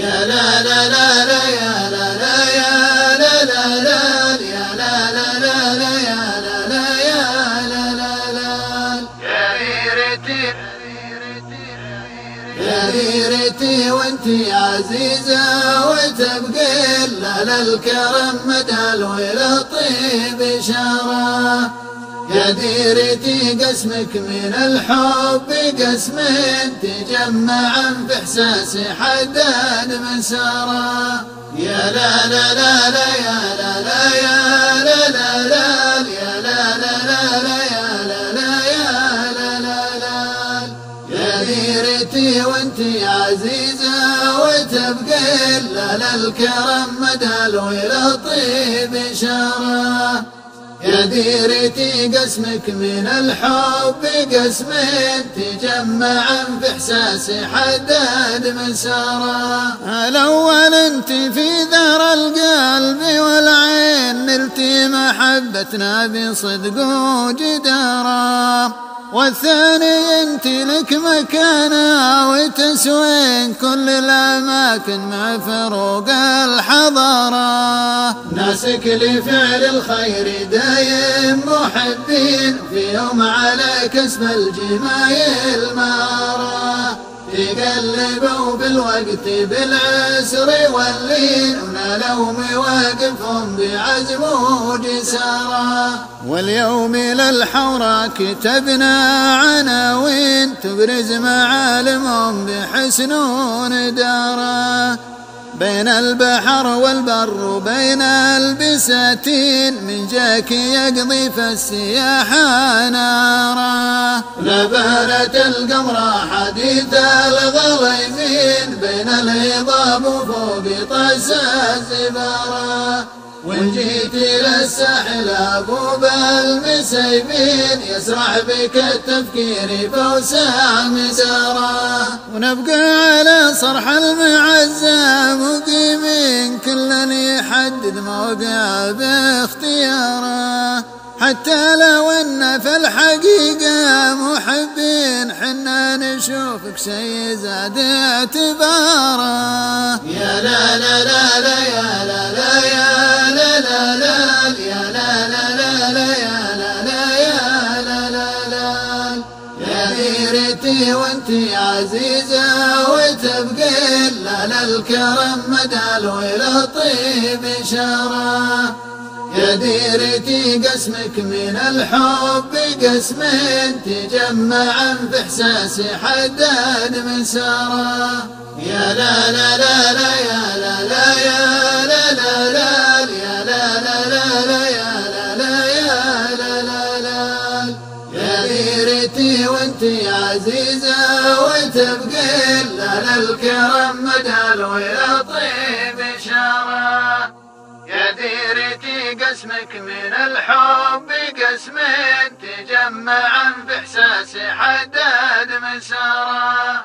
يا لا لا لا لا يا لا لا يا لا لا لا يا لا لا لا لا يا لا لا يا لا لا لا يا ريرتي يا ريرتي وانتي عزيزة وتبقي لا الكرم مدى الويل طيب إشارة. يا ديرتي قسمك من الحب قسم تجمعا في إحساسي حداد مسارة. يا لا لا لا لا يا لا لا يا لا لا لا يا لا لا لا لا يا لا لا يا لا لا لا يا ديرتي وانتي عزيزة وتبقي لا الكرم مدى الويل طيب إشارة. يا ديرتي قسمك من الحب قسم تجمعا في إحساسي حداد مسارة. الأول انت في ذر القلب والعين نلتي محبتنا بصدق وجدارة. والثاني انت لك مكانة وتسوين كل الأماكن مع فروق الحضارة. ناسك لفعل الخير دايم محبين في يوم على كسب الجمايل مارة. يقلبوا بالوقت بالعسر واللين ونالوا مواقفهم بعزم وجسارة. واليوم للحورة كتبنا عناوين تبرز معالمهم بحسن وندارة. بين البحر والبر بين البساتين من جاك يقضي في السياحة نارا. لبانت القمر حديث الغليمين بين الهضاب وفوق طاس الزبارة. وإن جيت للساحل أبوب المسيبين يسرح بك التفكير فوسع مسارة. ونبقى على صرح المعزة مقيمين كل يحدد موقع باختياره. حتى لو ان في الحقيقة محبين حنا نشوفك شي زاد اعتباره. يا لا لا لا لا يا لا لا يا لا لا لا يا لا لا لا لا يا لا لا يا لا لا لا يا ديرتي وانتي عزيزة وتبقي لا الكرم مدى الويل طيب إشارة. يا ديرتي قسمك من الحب قسم تجمعا في إحساسي حداد مسارة. يا لا لا لا لا يا لا لا يا لا لا لا يا لا لا لا لا يا لا لا يا لا لا لا يا ديرتي وانتي عزيزة وتبقي لا الكرم مدى الويل طيب إشارة. يا ديرتي قسمك من الحب قسم تجمعا في إحساسي حداد مسارة.